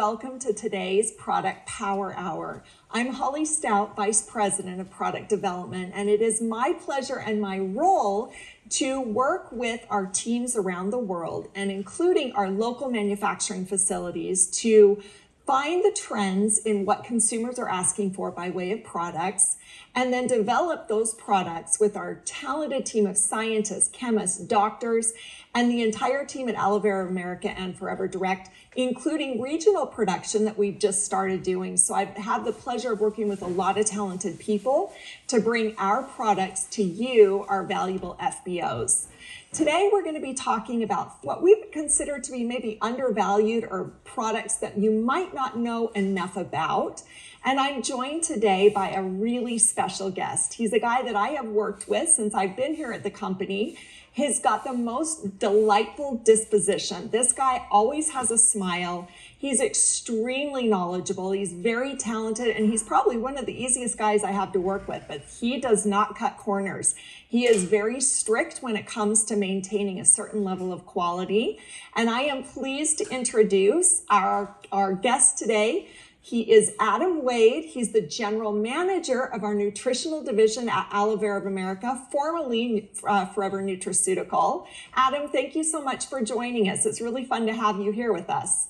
welcome to today's Product Power Hour. I'm Holly Stout, Vice President of Product Development, and it is my pleasure and my role to work with our teams around the world and including our local manufacturing facilities to find the trends in what consumers are asking for by way of products, and then develop those products with our talented team of scientists, chemists, doctors, and the entire team at Aloe Vera of America and Forever Direct, including regional production that we've just started doing. So I've had the pleasure of working with a lot of talented people to bring our products to you, our valuable FBOs. Today, we're going to be talking about what we would consider to be maybe undervalued or products that you might not know enough about. And I'm joined today by a really special guest. He's a guy that I have worked with since I've been here at the company. He's got the most delightful disposition. This guy always has a smile. He's extremely knowledgeable. He's very talented, and he's probably one of the easiest guys I have to work with, but he does not cut corners. He is very strict when it comes to maintaining a certain level of quality. And I am pleased to introduce our guest today. He is Adam Wade. He's the general manager of our nutritional division at Aloe Vera of America, formerly Forever Nutraceutical. Adam, thank you so much for joining us. It's really fun to have you here with us.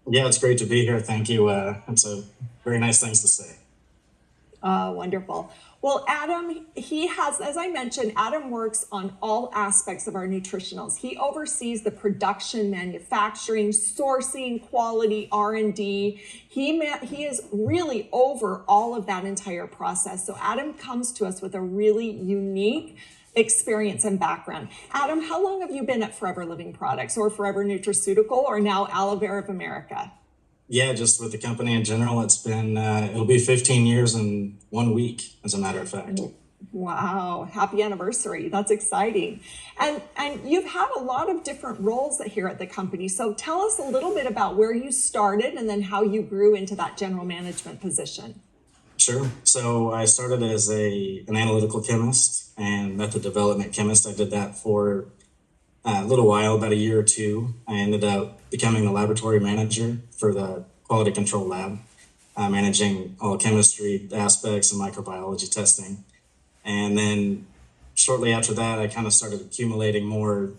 Yeah, it's great to be here. Thank you. It's a very nice things to say. Wonderful. Well, Adam, he has, as I mentioned, Adam works on all aspects of our nutritionals. He oversees the production, manufacturing, sourcing, quality, R&D. He is really over all of that entire process. So Adam comes to us with a really unique experience and background. Adam, how long have you been at Forever Living Products or Forever Nutraceutical or now Aloe Vera of America? Yeah, just with the company in general, it's been, it'll be 15 years in 1 week, as a matter of fact. Wow, happy anniversary. That's exciting. And you've had a lot of different roles here at the company. So tell us a little bit about where you started and then how you grew into that general management position. Sure. So I started as an analytical chemist and method development chemist. I did that for a little while, about a year or two. I ended up becoming the laboratory manager for the quality control lab, managing all chemistry aspects and microbiology testing. And then shortly after that, I kind of started accumulating more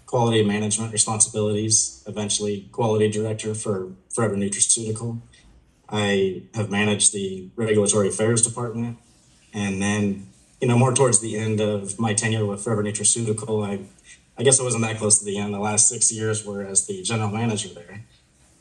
quality management responsibilities, eventually quality director for Forever Nutraceutical. I have managed the regulatory affairs department. And then, more towards the end of my tenure with Forever Nutraceutical, I guess I wasn't that close to the end. The last 6 years were as the general manager there.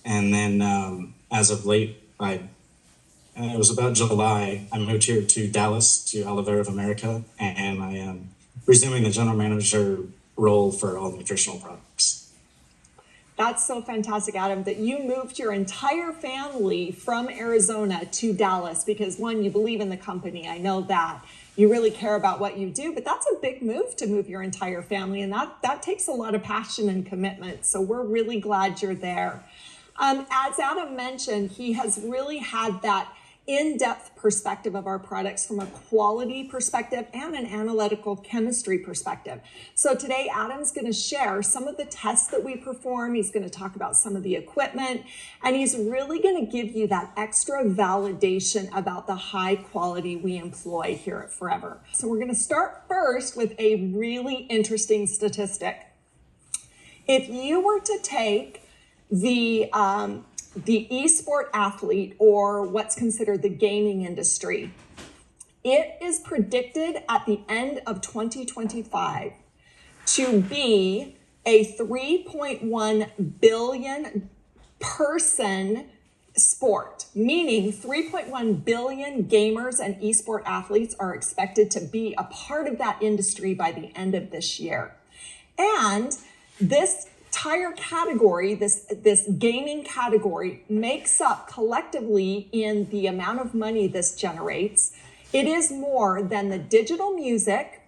And then as of late, it was about July, I moved here to Dallas, to Aloe Vera of America, and I am resuming the general manager role for all nutritional products. That's so fantastic, Adam, that you moved your entire family from Arizona to Dallas because, one, you believe in the company. I know that. You really care about what you do, but that's a big move to move your entire family, and that takes a lot of passion and commitment. So we're really glad you're there. As Adam mentioned, he has really had that in-depth perspective of our products from a quality perspective and an analytical chemistry perspective. So today, Adam's going to share some of the tests that we perform. He's going to talk about some of the equipment, and he's really going to give you that extra validation about the high quality we employ here at Forever. So we're going to start first with a really interesting statistic. If you were to take the esport athlete, or what's considered the gaming industry, it is predicted at the end of 2025 to be a 3.1 billion person sport, meaning 3.1 billion gamers and esport athletes are expected to be a part of that industry by the end of this year. And this entire category, this gaming category, makes up collectively in the amount of money this generates. It is more than the digital music,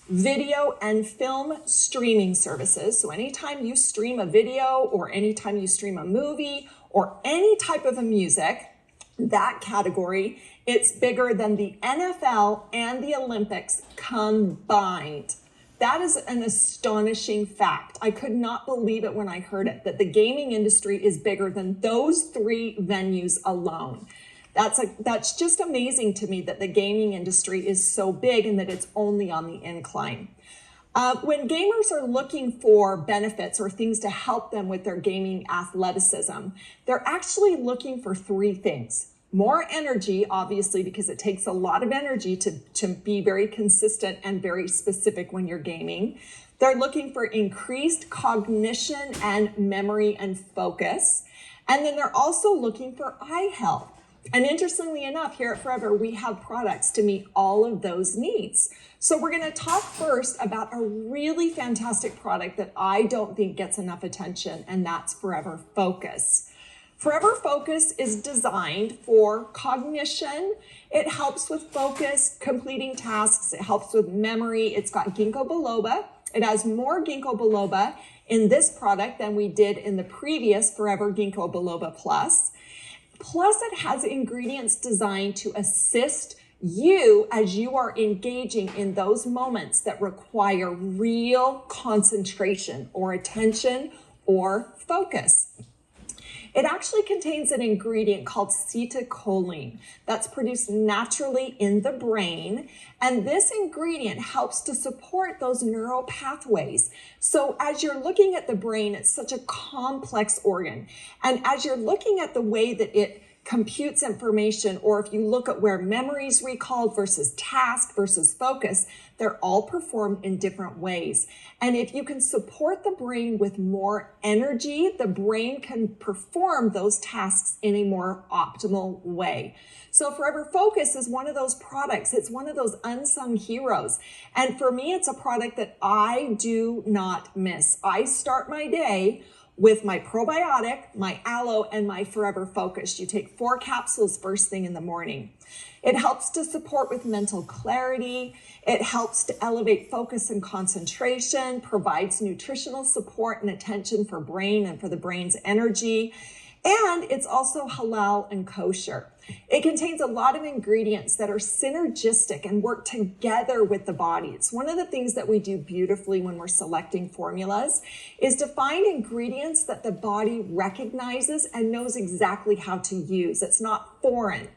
video, and film streaming services. So anytime you stream a video or anytime you stream a movie or any type of a music, that category, it's bigger than the NFL and the Olympics combined. That is an astonishing fact. I could not believe it when I heard it, that the gaming industry is bigger than those 3 venues alone. That's just amazing to me that the gaming industry is so big and that it's only on the incline. When gamers are looking for benefits or things to help them with their gaming athleticism, they're actually looking for 3 things. More energy, obviously, because it takes a lot of energy to be very consistent and very specific when you're gaming. They're looking for increased cognition and memory and focus. And then they're also looking for eye health. And interestingly enough, here at Forever, we have products to meet all of those needs. So we're going to talk first about a really fantastic product that I don't think gets enough attention, and that's Forever Focus. Forever Focus is designed for cognition. It helps with focus, completing tasks. It helps with memory. It's got ginkgo biloba. It has more ginkgo biloba in this product than we did in the previous Forever Ginkgo Biloba Plus. Plus, it has ingredients designed to assist you as you are engaging in those moments that require real concentration or attention or focus. It actually contains an ingredient called acetylcholine that's produced naturally in the brain. And this ingredient helps to support those neural pathways. So as you're looking at the brain, it's such a complex organ. And as you're looking at the way that it computes information, or if you look at where memory is recalled versus task versus focus, they're all performed in different ways. And if you can support the brain with more energy, the brain can perform those tasks in a more optimal way. So Forever Focus is one of those products. It's one of those unsung heroes. And for me, it's a product that I do not miss. I start my day with my probiotic, my aloe, and my Forever Focus. You take 4 capsules first thing in the morning. It helps to support with mental clarity. It helps to elevate focus and concentration, provides nutritional support and attention for brain and for the brain's energy. And it's also halal and kosher. It contains a lot of ingredients that are synergistic and work together with the body. It's one of the things that we do beautifully when we're selecting formulas is to find ingredients that the body recognizes and knows exactly how to use. It's not foreign.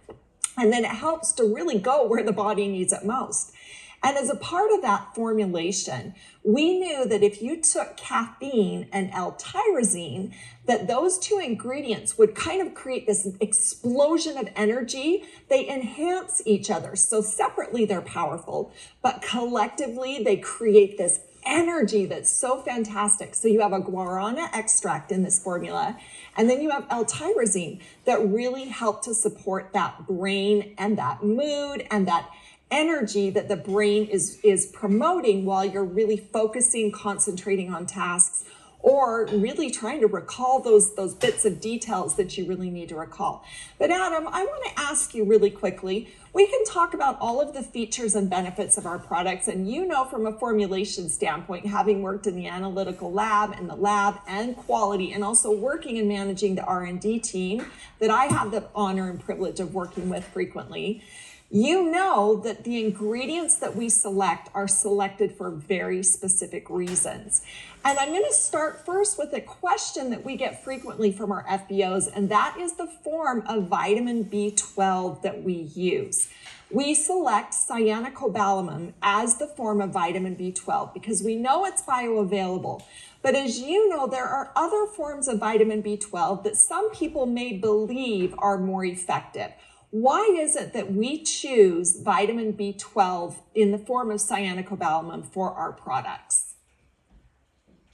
And then it helps to really go where the body needs it most. And as a part of that formulation, we knew that if you took caffeine and L-tyrosine, that those 2 ingredients would kind of create this explosion of energy. They enhance each other. So separately, they're powerful, but collectively, they create this energy that's so fantastic. So you have a guarana extract in this formula, and then you have L-tyrosine that really help to support that brain and that mood and that energy that the brain is promoting while you're really focusing, concentrating on tasks, or really trying to recall those bits of details that you really need to recall. But Adam, I want to ask you really quickly, we can talk about all of the features and benefits of our products, and you know from a formulation standpoint, having worked in the analytical lab and the lab and quality, and also working and managing the R&D team that I have the honor and privilege of working with frequently, you know that the ingredients that we select are selected for very specific reasons. And I'm going to start first with a question that we get frequently from our FBOs, and that is the form of vitamin B12 that we use. We select cyanocobalamin as the form of vitamin B12 because we know it's bioavailable. But as you know, there are other forms of vitamin B12 that some people may believe are more effective. Why is it that we choose vitamin B12 in the form of cyanocobalamin for our products?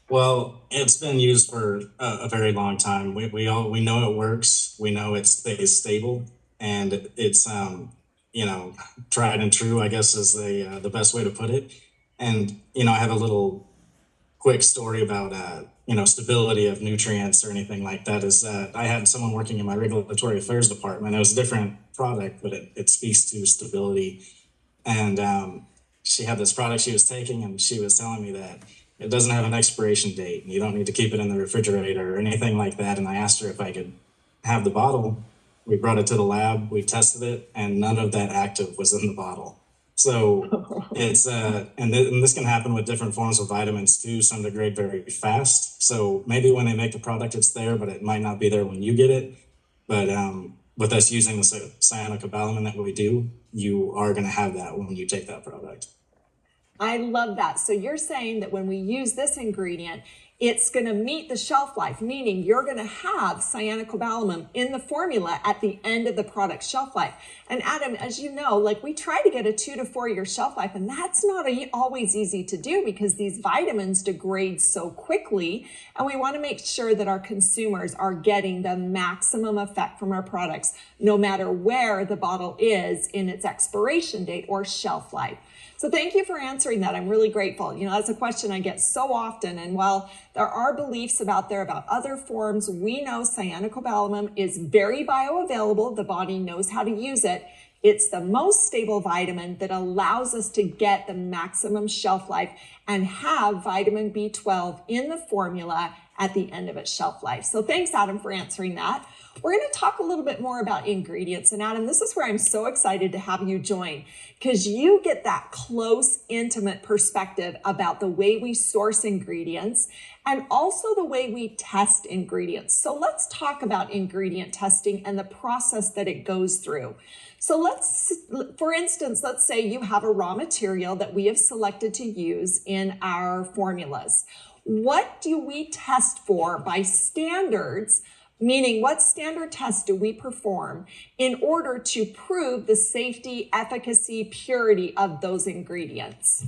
Well, it's been used for a very long time. We know it works. We know it stays stable, and it's tried and true, I guess, is the best way to put it. And I have a little quick story about stability of nutrients or anything like that. Is that I had someone working in my regulatory affairs department. It was a different product, but it speaks to stability. And she had this product she was taking, and she was telling me that it doesn't have an expiration date. You don't need to keep it in the refrigerator or anything like that. And I asked her if I could have the bottle. We brought it to the lab, we tested it, and none of that active was in the bottle. So it's and this can happen with different forms of vitamins too. Some degrade very fast. So maybe when they make the product, it's there, but it might not be there when you get it. But with us using the cyanocobalamin that we do, you are going to have that when you take that product. I love that. So you're saying that when we use this ingredient, it's going to meet the shelf life, meaning you're going to have cyanocobalamin in the formula at the end of the product's shelf life. And Adam, as you know, like we try to get a 2 to 4 year shelf life, and that's not always easy to do because these vitamins degrade so quickly. And we want to make sure that our consumers are getting the maximum effect from our products, no matter where the bottle is in its expiration date or shelf life. So thank you for answering that. I'm really grateful. You know, that's a question I get so often. And while there are beliefs about other forms, we know cyanocobalamin is very bioavailable. The body knows how to use it. It's the most stable vitamin that allows us to get the maximum shelf life and have vitamin B12 in the formula at the end of its shelf life. So thanks, Adam, for answering that. We're going to talk a little bit more about ingredients. And Adam, this is where I'm so excited to have you join because you get that close, intimate perspective about the way we source ingredients and also the way we test ingredients. So let's talk about ingredient testing and the process that it goes through. So for instance, let's say you have a raw material that we have selected to use in our formulas. What do we test for by standards? Meaning, what standard tests do we perform in order to prove the safety, efficacy, purity of those ingredients?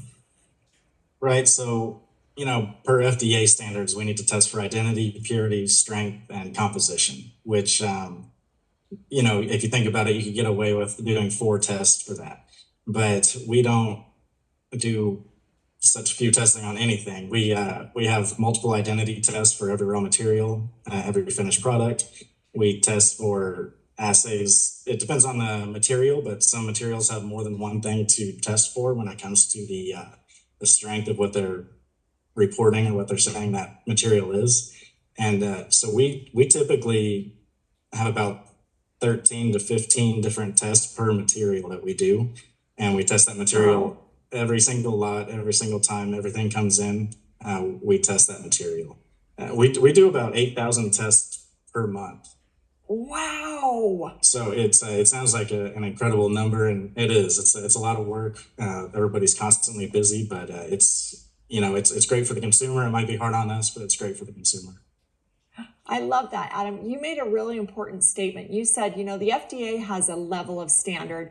Right. So, per FDA standards, we need to test for identity, purity, strength, and composition, which, if you think about it, you could get away with doing 4 tests for that. But we don't do such few testing on anything. We have multiple identity tests for every raw material, every finished product. We test for assays. It depends on the material, but some materials have more than one thing to test for when it comes to the strength of what they're reporting or what they're saying that material is. And so we typically have about 13 to 15 different tests per material that we do. And we test that material every single lot, every single time everything comes in, we test that material. We do about 8,000 tests per month. Wow! So it sounds like an incredible number, and it is. It's a lot of work. Everybody's constantly busy, but it's great for the consumer. It might be hard on us, but it's great for the consumer. I love that, Adam. You made a really important statement. You said, the FDA has a level of standard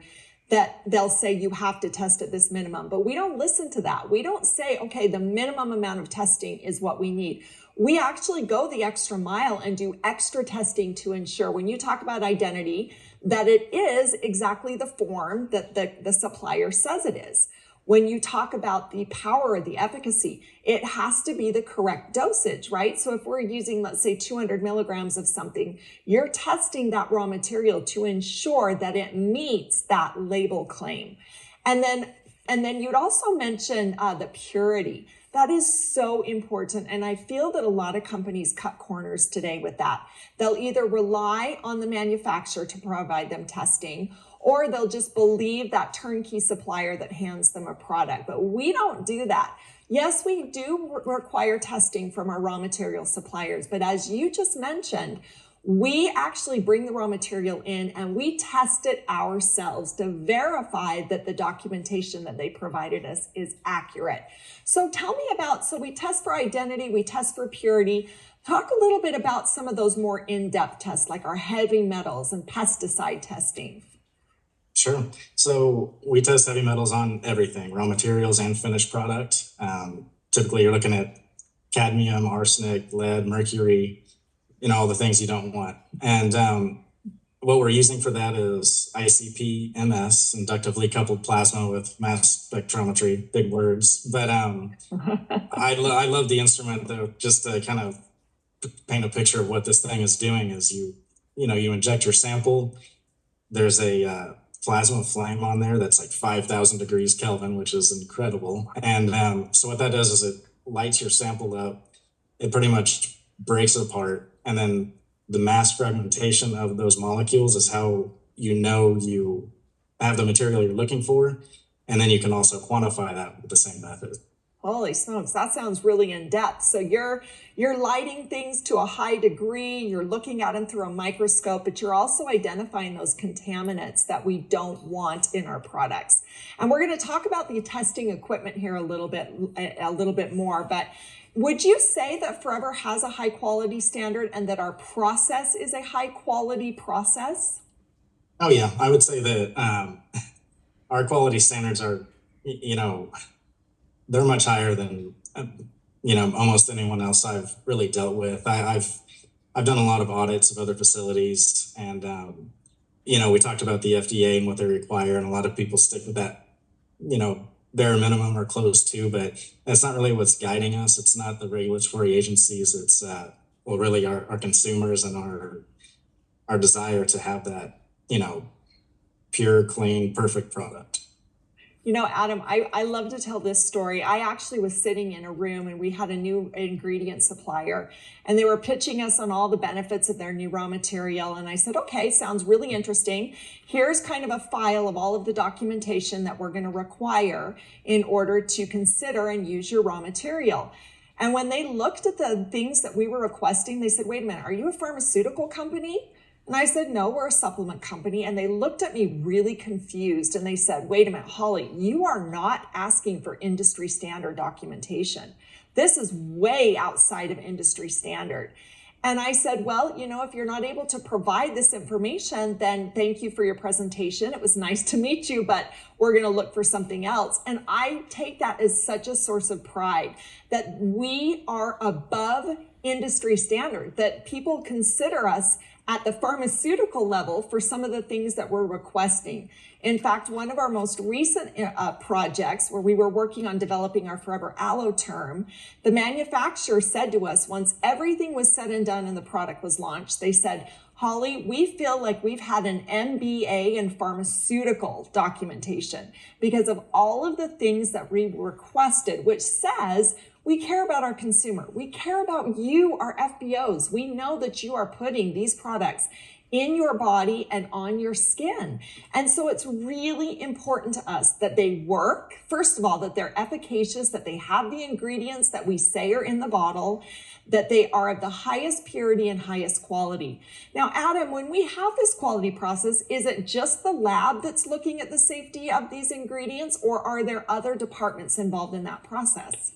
that they'll say you have to test at this minimum, but we don't listen to that. We don't say, okay, the minimum amount of testing is what we need. We actually go the extra mile and do extra testing to ensure when you talk about identity, that it is exactly the form that the supplier says it is. When you talk about the power or the efficacy, it has to be the correct dosage, right? So if we're using, let's say 200 milligrams of something, you're testing that raw material to ensure that it meets that label claim. And then you'd also mention the purity. That is so important. And I feel that a lot of companies cut corners today with that. They'll either rely on the manufacturer to provide them testing, or they'll just believe that turnkey supplier that hands them a product. But we don't do that. Yes, we do require testing from our raw material suppliers, but as you just mentioned, we actually bring the raw material in and we test it ourselves to verify that the documentation that they provided us is accurate. So tell me so we test for identity, we test for purity. Talk a little bit about some of those more in-depth tests, like our heavy metals and pesticide testing. Sure. So we test heavy metals on everything, raw materials and finished product. Typically, you're looking at cadmium, arsenic, lead, mercury, all the things you don't want. And what we're using for that is ICP-MS, inductively coupled plasma with mass spectrometry, big words. But I love the instrument, though, just to kind of paint a picture of what this thing is doing is you inject your sample. There's a plasma flame on there that's like 5,000 degrees Kelvin, which is incredible. And so what that does is it lights your sample up. It pretty much breaks it apart. And then the mass fragmentation of those molecules is how you have the material you're looking for. And then you can also quantify that with the same method. Holy smokes, that sounds really in depth. So you're lighting things to a high degree, you're looking at them through a microscope, but you're also identifying those contaminants that we don't want in our products. And we're going to talk about the testing equipment here a little bit more, but would you say that Forever has a high quality standard and that our process is a high quality process? Oh yeah, I would say that our quality standards are, they're much higher than almost anyone else I've really dealt with. I've done a lot of audits of other facilities, and we talked about the FDA and what they require, and a lot of people stick with that, bare minimum or close to, but that's not really what's guiding us. It's not the regulatory agencies. It's really our consumers and our desire to have that, pure, clean, perfect product. Adam, I love to tell this story. I actually was sitting in a room and we had a new ingredient supplier and they were pitching us on all the benefits of their new raw material. And I said, okay, sounds really interesting. Here's kind of a file of all of the documentation that we're going to require in order to consider and use your raw material. And when they looked at the things that we were requesting, they said, wait a minute, are you a pharmaceutical company? And I said, no, we're a supplement company. And they looked at me really confused and they said, wait a minute, Holly, you are not asking for industry standard documentation. This is way outside of industry standard. And I said, well, if you're not able to provide this information, then thank you for your presentation. It was nice to meet you, but we're going to look for something else. And I take that as such a source of pride that we are above industry standard, that people consider us at the pharmaceutical level for some of the things that we're requesting. In fact, one of our most recent projects where we were working on developing our Forever Aloe term, the manufacturer said to us, once everything was said and done and the product was launched, they said, Holly, we feel like we've had an MBA in pharmaceutical documentation because of all of the things that we requested, which says we care about our consumer. We care about you, our FBOs. We know that you are putting these products in your body and on your skin. And so it's really important to us that they work. First of all, that they're efficacious, that they have the ingredients that we say are in the bottle, that they are of the highest purity and highest quality. Now, Adam, when we have this quality process, is it just the lab that's looking at the safety of these ingredients, or are there other departments involved in that process?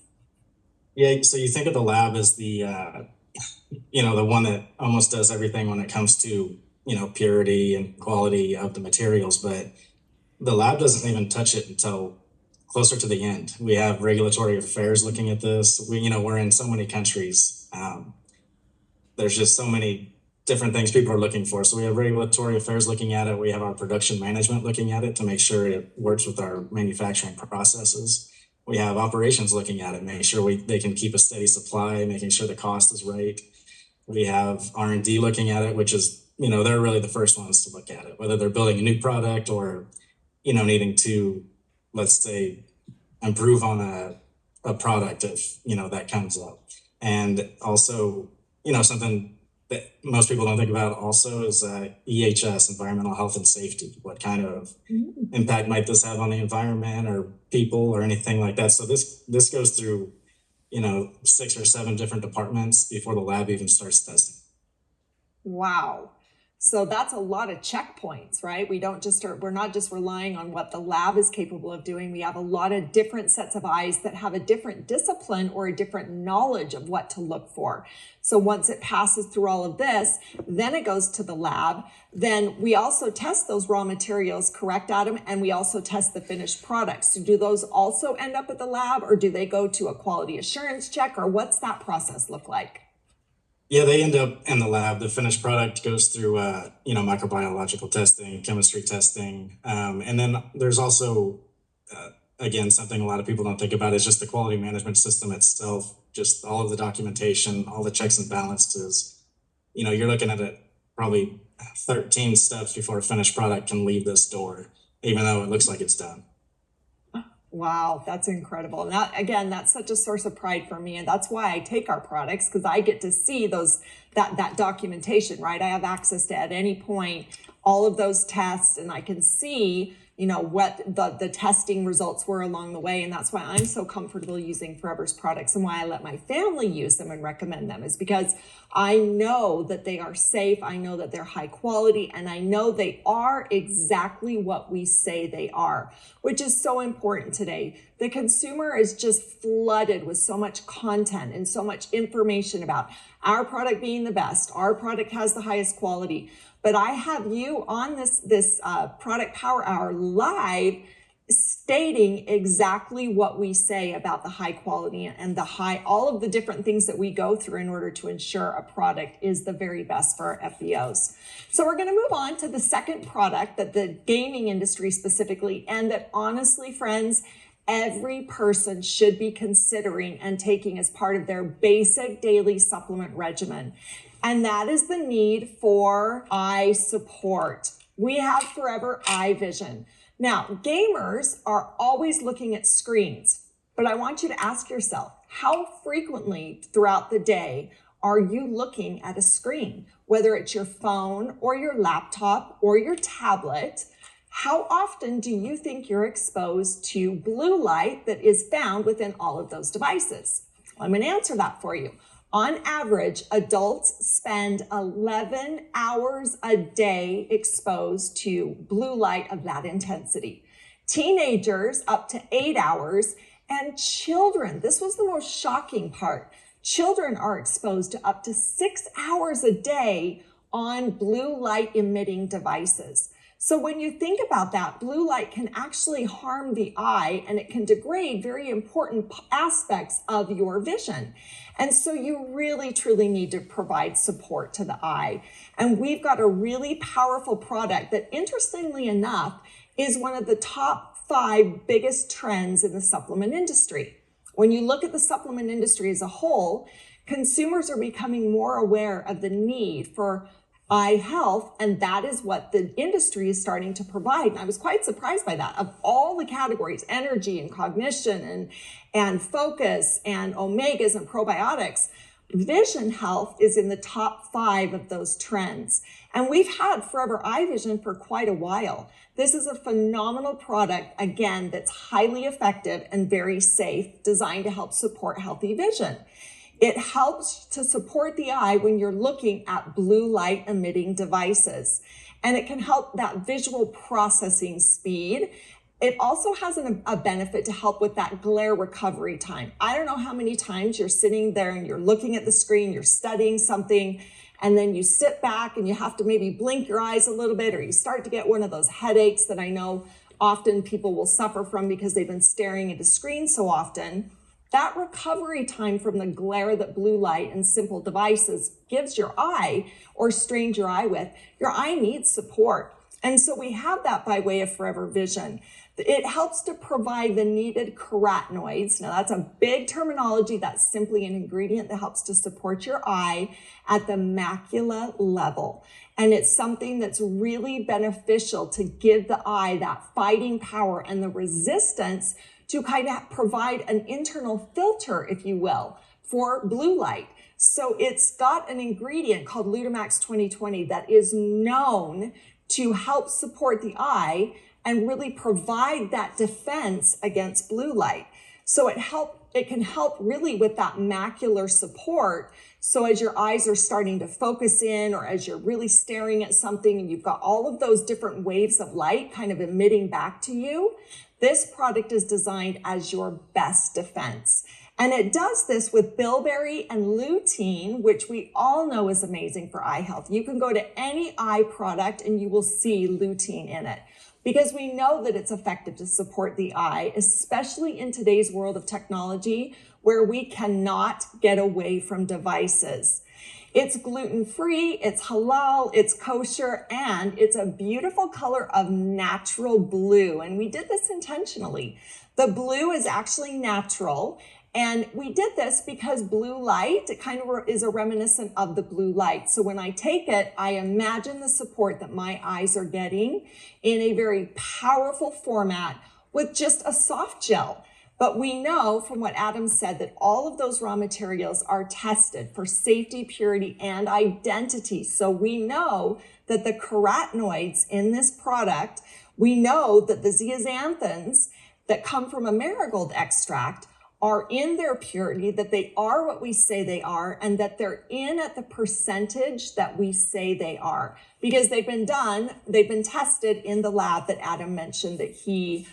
Yeah, so you think of the lab as the one that almost does everything when it comes to, purity and quality of the materials, but the lab doesn't even touch it until closer to the end. We have regulatory affairs looking at this. We're in so many countries. There's just so many different things people are looking for. So we have regulatory affairs looking at it. We have our production management looking at it to make sure it works with our manufacturing processes. We have operations looking at it, making sure they can keep a steady supply, making sure the cost is right. We have R&D looking at it, which is, they're really the first ones to look at it, whether they're building a new product or, needing to, let's say, improve on a product if, that comes up. And also, something that most people don't think about also is EHS, environmental health and safety. What kind of impact might this have on the environment or people or anything like that? So this goes through, 6 or 7 different departments before the lab even starts testing. Wow. So that's a lot of checkpoints, right? We're not just relying on what the lab is capable of doing. We have a lot of different sets of eyes that have a different discipline or a different knowledge of what to look for. So once it passes through all of this, then it goes to the lab. Then we also test those raw materials, correct, Adam? And we also test the finished products. So do those also end up at the lab, or do they go to a quality assurance check, or what's that process look like? Yeah, they end up in the lab. The finished product goes through, microbiological testing, chemistry testing. And then there's also, again, something a lot of people don't think about is just the quality management system itself, just all of the documentation, all the checks and balances. You're looking at it probably 13 steps before a finished product can leave this door, even though it looks like it's done. Wow, that's incredible. And that's such a source of pride for me. And that's why I take our products, because I get to see that documentation, right? I have access to at any point all of those tests, and I can see, you know, what the testing results were along the way. And that's why I'm so comfortable using Forever's products, and why I let my family use them and recommend them, is because I know that they are safe. I know that they're high quality, and I know they are exactly what we say they are, which is so important today. The consumer is just flooded with so much content and so much information about our product being the best. Our product has the highest quality. But I have you on this Product Power Hour live stating exactly what we say about the high quality and all of the different things that we go through in order to ensure a product is the very best for our FBOs. So we're going to move on to the second product that the gaming industry specifically, and that honestly, friends, every person should be considering and taking as part of their basic daily supplement regimen. And that is the need for eye support. We have Forever iVision. Now, gamers are always looking at screens, but I want you to ask yourself, how frequently throughout the day are you looking at a screen? Whether it's your phone or your laptop or your tablet, how often do you think you're exposed to blue light that is found within all of those devices? Well, I'm going to answer that for you. On average, adults spend 11 hours a day exposed to blue light of that intensity. Teenagers up to 8 hours, and children, this was the most shocking part. Children are exposed to up to 6 hours a day on blue light emitting devices. So when you think about that, blue light can actually harm the eye, and it can degrade very important aspects of your vision. And so you really, truly need to provide support to the eye. And we've got a really powerful product that, interestingly enough, is one of the top 5 biggest trends in the supplement industry. When you look at the supplement industry as a whole, consumers are becoming more aware of the need for eye health, and that is what the industry is starting to provide. And I was quite surprised by that. Of all the categories, energy and cognition and focus and omegas and probiotics, vision health is in the top 5 of those trends. And we've had Forever iVision for quite a while. This is a phenomenal product, again, that's highly effective and very safe, designed to help support healthy vision. It helps to support the eye when you're looking at blue light emitting devices, and it can help that visual processing speed. It also has a benefit to help with that glare recovery time. I don't know how many times you're sitting there and you're looking at the screen, you're studying something, and then you sit back and you have to maybe blink your eyes a little bit, or you start to get one of those headaches that I know often people will suffer from because they've been staring at a screen so often. That recovery time from the glare that blue light and simple devices gives your eye or strains your eye with, your eye needs support. And so we have that by way of Forever Vision. It helps to provide the needed carotenoids. Now that's a big terminology. That's simply an ingredient that helps to support your eye at the macula level. And it's something that's really beneficial to give the eye that fighting power and the resistance to kind of provide an internal filter, if you will, for blue light. So it's got an ingredient called Lutamax 2020 that is known to help support the eye and really provide that defense against blue light. So it can help really with that macular support. So as your eyes are starting to focus in, or as you're really staring at something and you've got all of those different waves of light kind of emitting back to you, this product is designed as your best defense. And it does this with bilberry and lutein, which we all know is amazing for eye health. You can go to any eye product and you will see lutein in it, because we know that it's effective to support the eye, especially in today's world of technology where we cannot get away from devices. It's gluten-free, it's halal, it's kosher, and it's a beautiful color of natural blue. And we did this intentionally. The blue is actually natural. And we did this because blue light, it kind of is a reminiscent of the blue light. So when I take it, I imagine the support that my eyes are getting in a very powerful format with just a soft gel. But we know from what Adam said that all of those raw materials are tested for safety, purity, and identity. So we know that the carotenoids in this product, we know that the zeaxanthins that come from a marigold extract are in their purity, that they are what we say they are, and that they're in at the percentage that we say they are, because they've been tested in the lab that Adam mentioned that he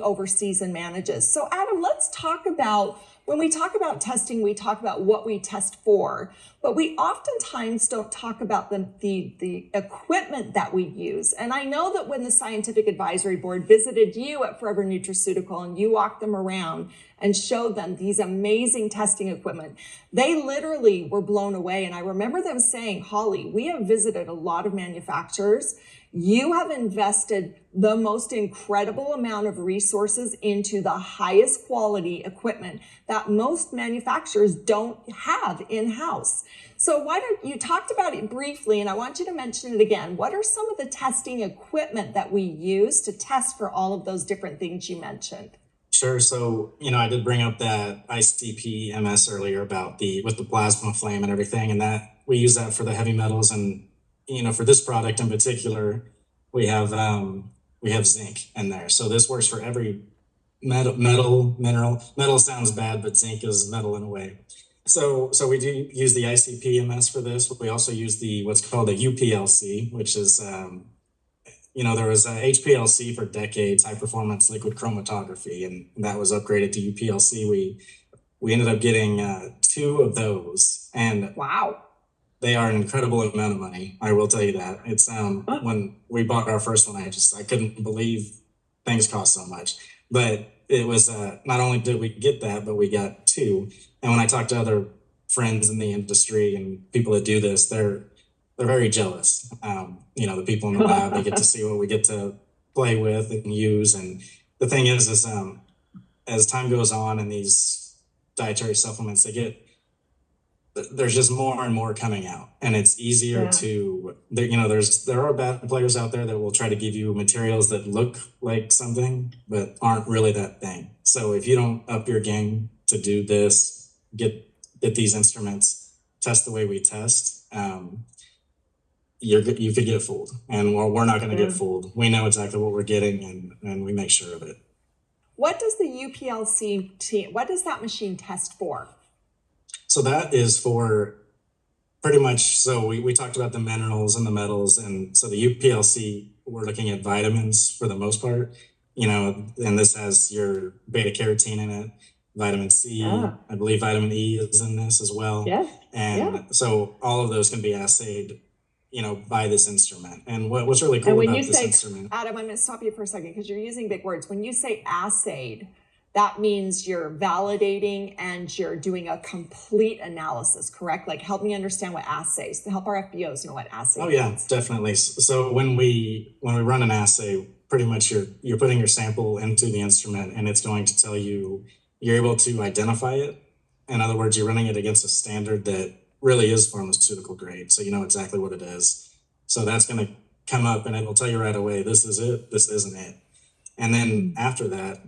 oversees and manages. So Adam, let's talk about, when we talk about testing, we talk about what we test for, but we oftentimes don't talk about the equipment that we use. And I know that when the scientific advisory board visited you at Forever Nutraceutical and you walked them around and showed them these amazing testing equipment, they literally were blown away. And I remember them saying, Holly, we have visited a lot of manufacturers. You have invested the most incredible amount of resources into the highest quality equipment that most manufacturers don't have in-house. So why don't you talked about it briefly, and I want you to mention it again. What are some of the testing equipment that we use to test for all of those different things you mentioned? Sure. So, I did bring up that ICP MS earlier about with the plasma flame and everything, and that we use that for the heavy metals. And, for this product in particular, we have zinc in there. So this works for every mineral. Metal sounds bad, but zinc is metal in a way. So we do use the ICP MS for this, but we also use what's called a UPLC, which is, there was a HPLC for decades, high performance liquid chromatography, and that was upgraded to UPLC. We ended up getting 2 of those, and wow, they are an incredible amount of money. I will tell you that. It's when we bought our first one, I couldn't believe things cost so much. But it was not only did we get that, but we got 2. And when I talk to other friends in the industry and people that do this, they're very jealous. The people in the lab, they get to see what we get to play with and use. And the thing is as time goes on and these dietary supplements, there's just more and more coming out, and it's easier to, there are bad players out there that will try to give you materials that look like something, but aren't really that thing. So if you don't up your game to do this, get these instruments, test the way we test, you could get fooled, and we're not going to get fooled. We know exactly what we're getting, and we make sure of it. What does the UPLC what does that machine test for? So that is for pretty much, so we talked about the minerals and the metals, and so the UPLC, we're looking at vitamins for the most part, and this has your beta carotene in it, vitamin C, I believe vitamin E is in this as well. So all of those can be assayed, by this instrument. And what's really cool about this instrument. Adam, I'm going to stop you for a second because you're using big words. When you say assayed, that means you're validating and you're doing a complete analysis, correct? Like, help me understand what assays, to help our FBOs know what assay means. Yeah, definitely. So when we run an assay, pretty much you're putting your sample into the instrument, and it's going to tell you, you're able to identify it. In other words, you're running it against a standard that really is pharmaceutical grade. So you know exactly what it is. So that's going to come up and it will tell you right away, this is it, this isn't it. And then after that,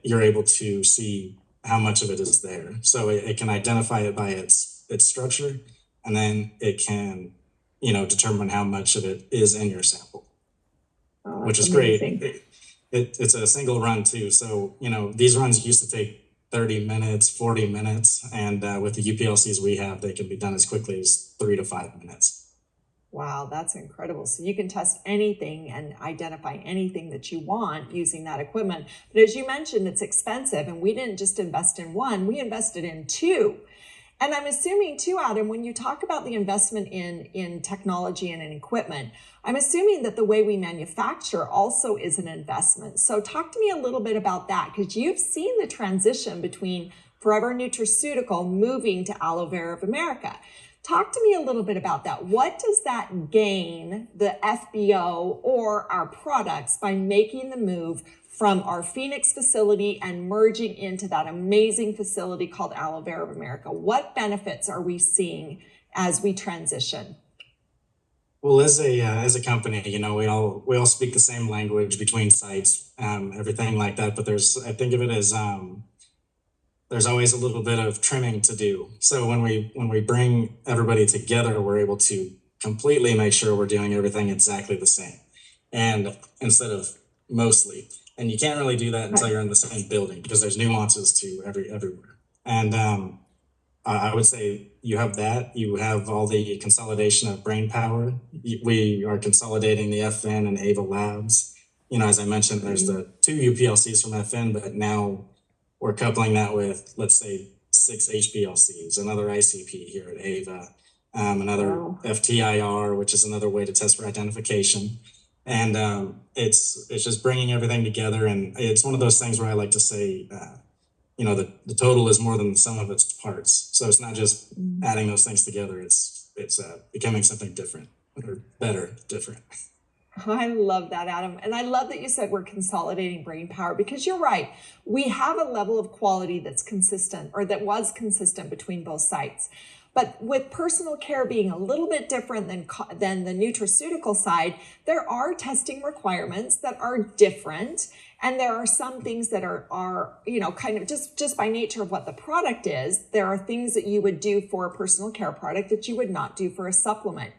you're able to see how much of it is there. So it can identify it by its structure, and then it can, determine how much of it is in your sample, which is amazing. Great. It's a single run too. So, these runs used to take 30 minutes, 40 minutes. And with the UPLCs we have, they can be done as quickly as 3 to 5 minutes. Wow, that's incredible. So you can test anything and identify anything that you want using that equipment. But as you mentioned, it's expensive, and we didn't just invest in one, we invested in 2. And I'm assuming too, Adam, when you talk about the investment in technology and in equipment, I'm assuming that the way we manufacture also is an investment. So talk to me a little bit about that, because you've seen the transition between Forever Nutraceutical moving to Aloe Vera of America. Talk to me a little bit about that. What does that gain the FBO or our products by making the move from our Phoenix facility and merging into that amazing facility called Aloe Vera of America? What benefits are we seeing as we transition? Well, as a company, we all speak the same language between sites, everything like that. But I think of it as there's always a little bit of trimming to do. So when we bring everybody together, we're able to completely make sure we're doing everything exactly the same, and instead of mostly. And you can't really do that until Right. you're in the same building because there's nuances to everywhere. And I would say you have that. You have all the consolidation of brain power. We are consolidating the FN and AVA labs. As I mentioned, there's the two UPLCs from FN, but now we're coupling that with, let's say, six HPLCs, another ICP here at AVA, another Wow. FTIR, which is another way to test for identification. And it's just bringing everything together. And it's one of those things where I like to say, the total is more than the sum of its parts. So it's not just adding those things together. It's becoming something different or better, different. I love that, Adam. And I love that you said we're consolidating brain power because you're right. We have a level of quality that's consistent or that was consistent between both sites. But with personal care being a little bit different than the nutraceutical side, there are testing requirements that are different. And there are some things that are kind of just by nature of what the product is. There are things that you would do for a personal care product that you would not do for a supplement.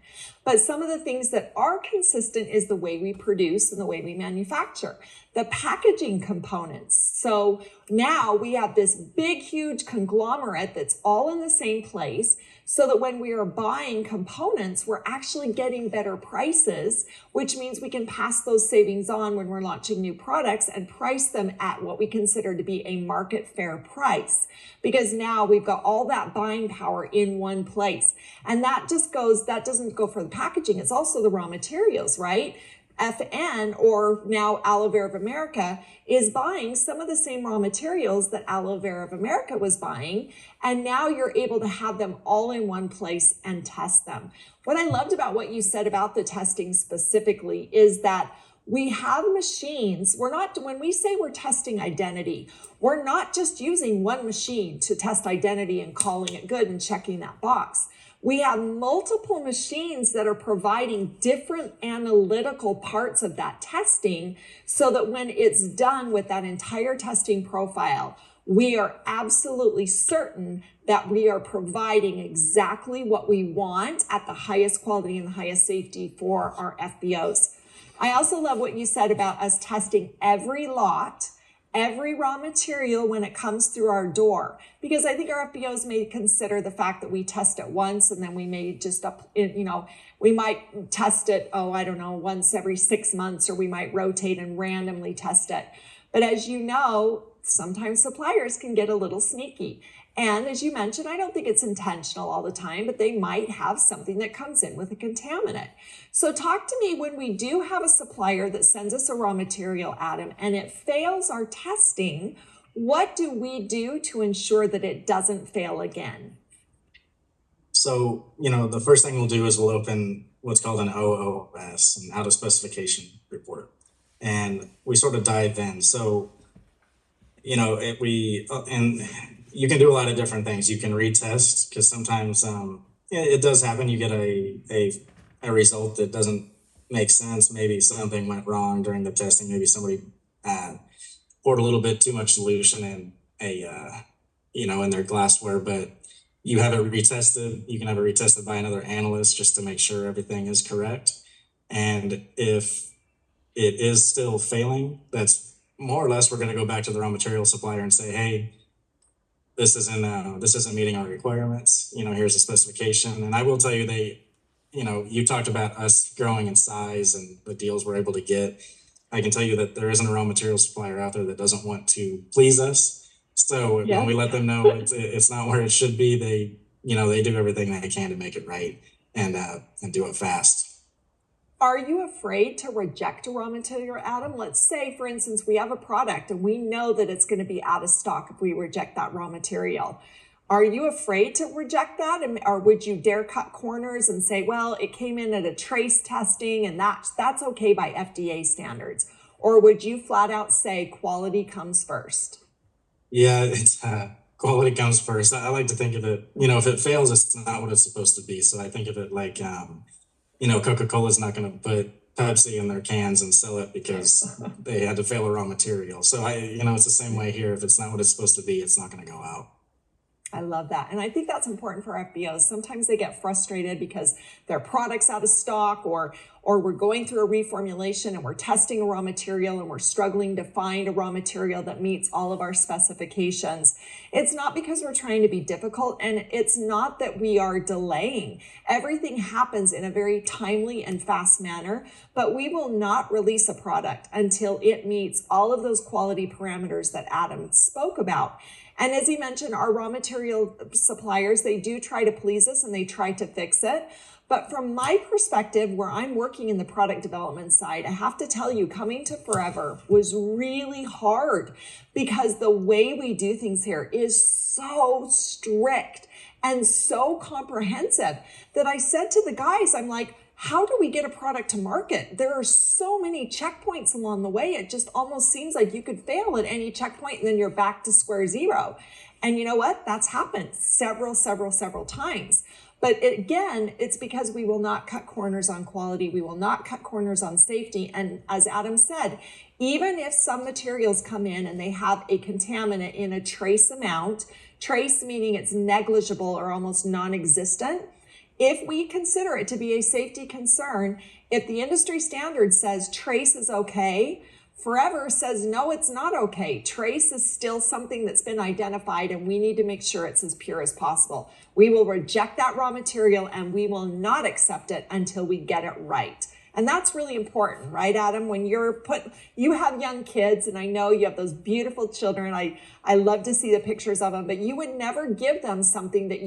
But some of the things that are consistent is the way we produce and the way we manufacture, the packaging components. So now we have this big, huge conglomerate that's all in the same place so that when we are buying components, we're actually getting better prices, which means we can pass those savings on when we're launching new products and price them at what we consider to be a market fair price. Because now we've got all that buying power in one place. And that doesn't go for the packaging. It's also the raw materials, right? FN, or now Aloe Vera of America, is buying some of the same raw materials that Aloe Vera of America was buying. And now you're able to have them all in one place and test them. What I loved about what you said about the testing specifically is that we have machines. When we say we're testing identity, we're not just using one machine to test identity and calling it good and checking that box. We have multiple machines that are providing different analytical parts of that testing so that when it's done with that entire testing profile, we are absolutely certain that we are providing exactly what we want at the highest quality and the highest safety for our FBOs. I also love what you said about us testing every lot, every raw material when it comes through our door, because I think our FBOs may consider the fact that we test it once and then we may we might test it, once every 6 months, or we might rotate and randomly test it. But as you know, sometimes suppliers can get a little sneaky. And as you mentioned, I don't think it's intentional all the time, but they might have something that comes in with a contaminant. So talk to me when we do have a supplier that sends us a raw material, Adam, and it fails our testing, what do we do to ensure that it doesn't fail again? So, the first thing we'll do is we'll open what's called an OOS, an out of specification report. And we sort of dive in. So, and you can do a lot of different things. You can retest because sometimes it does happen. You get a result that doesn't make sense. Maybe something went wrong during the testing. Maybe somebody poured a little bit too much solution in in their glassware, but you have it retested. You can have it retested by another analyst just to make sure everything is correct. And if it is still failing, that's more or less we're going to go back to the raw material supplier and say, hey, this isn't meeting our requirements. Here's the specification. And I will tell you, you talked about us growing in size and the deals we're able to get. I can tell you that there isn't a raw material supplier out there that doesn't want to please us. So when we let them know it's not where it should be, they do everything they can to make it right and do it fast. Are you afraid to reject a raw material, Adam? Let's say, for instance, we have a product and we know that it's going to be out of stock if we reject that raw material. Are you afraid to reject that? Or would you dare cut corners and say, well, it came in at a trace testing and that's okay by FDA standards? Or would you flat out say quality comes first? Yeah, it's quality comes first. I like to think of it, if it fails, it's not what it's supposed to be. So I think of it like, Coca-Cola's not going to put Pepsi in their cans and sell it because they had to fail a raw material. So it's the same way here. If it's not what it's supposed to be, it's not going to go out. I love that. And I think that's important for FBOs. Sometimes they get frustrated because their product's out of stock, or we're going through a reformulation and we're testing a raw material and we're struggling to find a raw material that meets all of our specifications. It's not because we're trying to be difficult, and it's not that we are delaying. Everything happens in a very timely and fast manner, but we will not release a product until it meets all of those quality parameters that Adam spoke about. And as he mentioned, our raw material suppliers, they do try to please us and they try to fix it. But from my perspective, where I'm working in the product development side, I have to tell you, coming to Forever was really hard because the way we do things here is so strict and so comprehensive that I said to the guys, I'm like, how do we get a product to market? There are so many checkpoints along the way. It just almost seems like you could fail at any checkpoint and then you're back to square zero. And you know what? That's happened several times. But again, it's because we will not cut corners on quality. We will not cut corners on safety. And as Adam said, even if some materials come in and they have a contaminant in a trace amount, trace meaning it's negligible or almost non-existent, if we consider it to be a safety concern, if the industry standard says trace is okay, Forever says, no, it's not okay. Trace is still something that's been identified and we need to make sure it's as pure as possible. We will reject that raw material and we will not accept it until we get it right. And that's really important, right, Adam? When you have young kids, and I know you have those beautiful children. I love to see the pictures of them, but you would never give them something that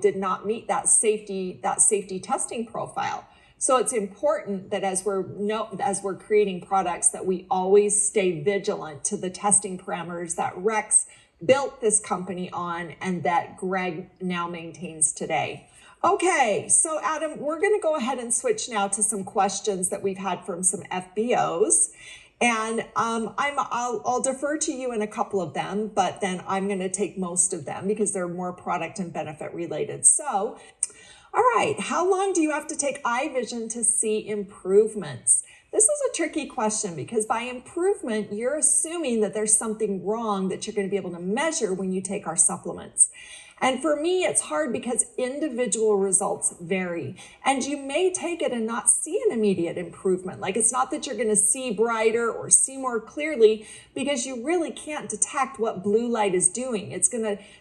did not meet that safety testing profile. So it's important that as we're creating products, that we always stay vigilant to the testing parameters that Rex built this company on and that Greg now maintains today. Okay, so Adam, we're going to go ahead and switch now to some questions that we've had from some FBOs. And I'll defer to you in a couple of them, but then I'm going to take most of them because they're more product and benefit related. So, all right, how long do you have to take iVision to see improvements? This is a tricky question because by improvement, you're assuming that there's something wrong that you're going to be able to measure when you take our supplements. And for me, it's hard because individual results vary. And you may take it and not see an immediate improvement. Like, it's not that you're going to see brighter or see more clearly because you really can't detect what blue light is doing.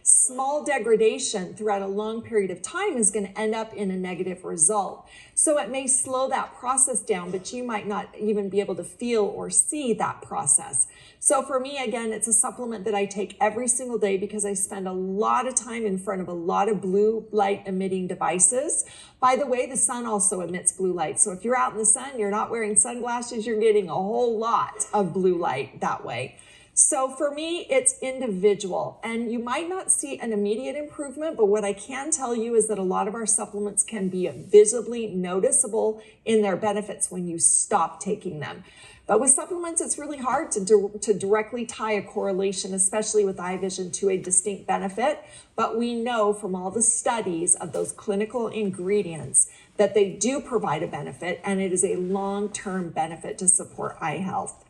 Small degradation throughout a long period of time is going to end up in a negative result. So it may slow that process down, but you might not even be able to feel or see that process. So for me, again, it's a supplement that I take every single day because I spend a lot of time in front of a lot of blue light emitting devices. By the way, the sun also emits blue light. So if you're out in the sun, you're not wearing sunglasses, you're getting a whole lot of blue light that way. So for me, it's individual, and you might not see an immediate improvement, but what I can tell you is that a lot of our supplements can be visibly noticeable in their benefits when you stop taking them. But with supplements, it's really hard to directly tie a correlation, especially with iVision, to a distinct benefit. But we know from all the studies of those clinical ingredients that they do provide a benefit, and it is a long-term benefit to support eye health.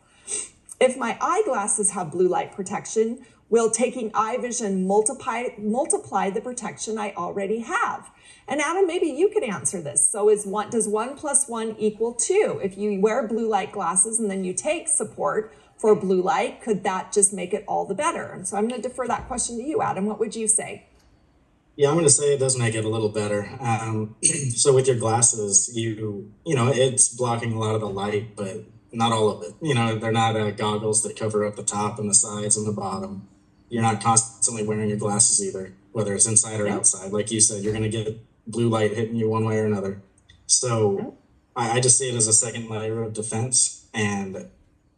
If my eyeglasses have blue light protection, will taking iVision multiply the protection I already have? And Adam, maybe you could answer this. So does 1 + 1 = 2? If you wear blue light glasses and then you take support for blue light, could that just make it all the better? And so I'm going to defer that question to you, Adam. What would you say? Yeah, I'm going to say it does make it a little better. So with your glasses, it's blocking a lot of the light, but not all of it. They're not goggles that cover up the top and the sides and the bottom. You're not constantly wearing your glasses either, whether it's inside or outside. Like you said, you're going to get blue light hitting you one way or another. So I just see it as a second layer of defense, and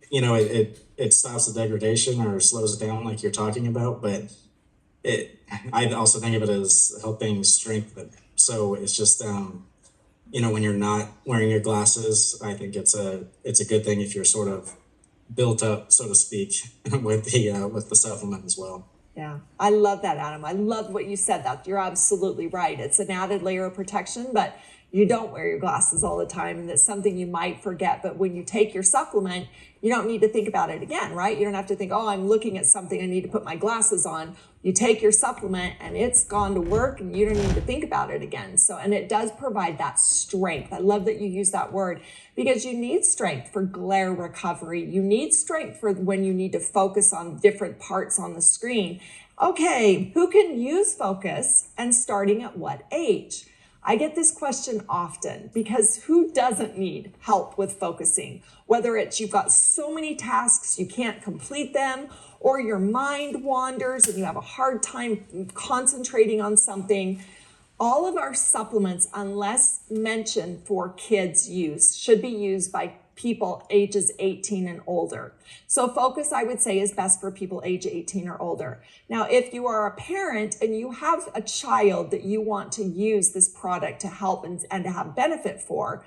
it stops the degradation or slows it down like you're talking about, but I also think of it as helping strengthen. So it's just when you're not wearing your glasses, I think it's a good thing if you're sort of built up, so to speak, with the supplement as well. Yeah, I love that, Adam. I love what you said. That you're absolutely right. It's an added layer of protection, but you don't wear your glasses all the time and that's something you might forget. But when you take your supplement, you don't need to think about it again, right? You don't have to think, oh, I'm looking at something, I need to put my glasses on. You take your supplement and it's gone to work and you don't need to think about it again. So, and it does provide that strength. I love that you use that word because you need strength for glare recovery. You need strength for when you need to focus on different parts on the screen. Okay, who can use focus and starting at what age? I get this question often because who doesn't need help with focusing? Whether it's you've got so many tasks, you can't complete them, or your mind wanders and you have a hard time concentrating on something. All of our supplements, unless mentioned for kids use, should be used by people ages 18 and older. So focus, I would say, is best for people age 18 or older. Now, if you are a parent and you have a child that you want to use this product to help and to have benefit for,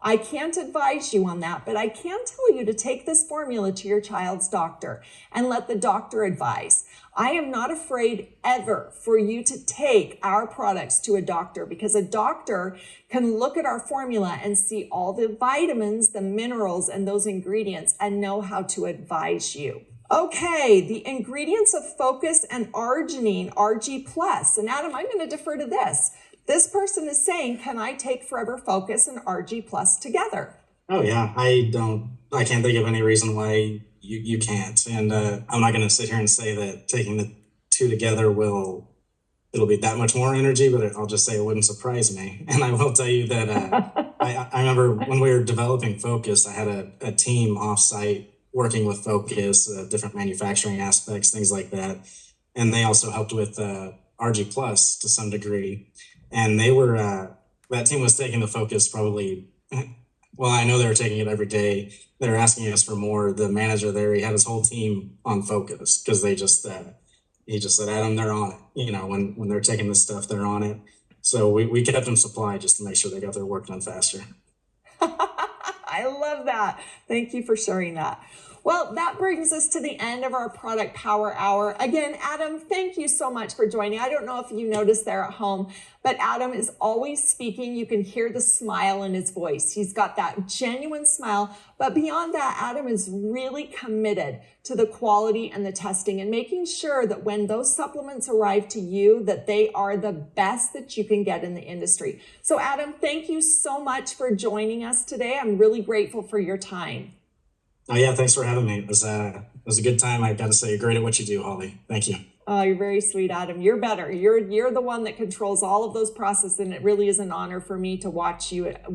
I can't advise you on that, but I can tell you to take this formula to your child's doctor and let the doctor advise. I am not afraid ever for you to take our products to a doctor because a doctor can look at our formula and see all the vitamins, the minerals, and those ingredients and know how to advise you. Okay, the ingredients of focus and arginine, RG+. And Adam, I'm going to defer to this. This person is saying, can I take Forever Focus and RG Plus together? Oh yeah, I can't think of any reason why you can't. And I'm not going to sit here and say that taking the two together it'll be that much more energy, but I'll just say it wouldn't surprise me. And I will tell you that I remember when we were developing Focus, I had a team offsite working with Focus, different manufacturing aspects, things like that. And they also helped with RG Plus to some degree. And they were, that team was taking the Focus probably, well, I know they were taking it every day. They were asking us for more. The manager there, he had his whole team on Focus because he just said, Adam, they're on it. You know, when they're taking this stuff, they're on it. So we kept them supplied just to make sure they got their work done faster. I love that. Thank you for sharing that. Well, that brings us to the end of our Product Power Hour. Again, Adam, thank you so much for joining. I don't know if you noticed there at home, but Adam is always speaking. You can hear the smile in his voice. He's got that genuine smile. But beyond that, Adam is really committed to the quality and the testing and making sure that when those supplements arrive to you, that they are the best that you can get in the industry. So Adam, thank you so much for joining us today. I'm really grateful for your time. Oh yeah, thanks for having me. It was a good time. I got to say, you're great at what you do, Holly. Thank you. Oh, you're very sweet, Adam. You're better. You're the one that controls all of those processes, and it really is an honor for me to watch you at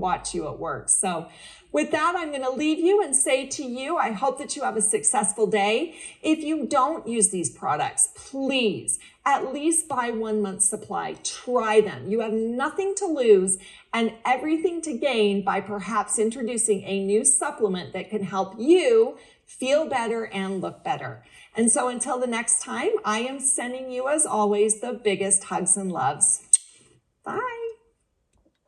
work. So with that, I'm going to leave you and say to you, I hope that you have a successful day. If you don't use these products, please at least buy 1 month's supply. Try them. You have nothing to lose and everything to gain by perhaps introducing a new supplement that can help you feel better and look better. And so until the next time, I am sending you, as always, the biggest hugs and loves. Bye.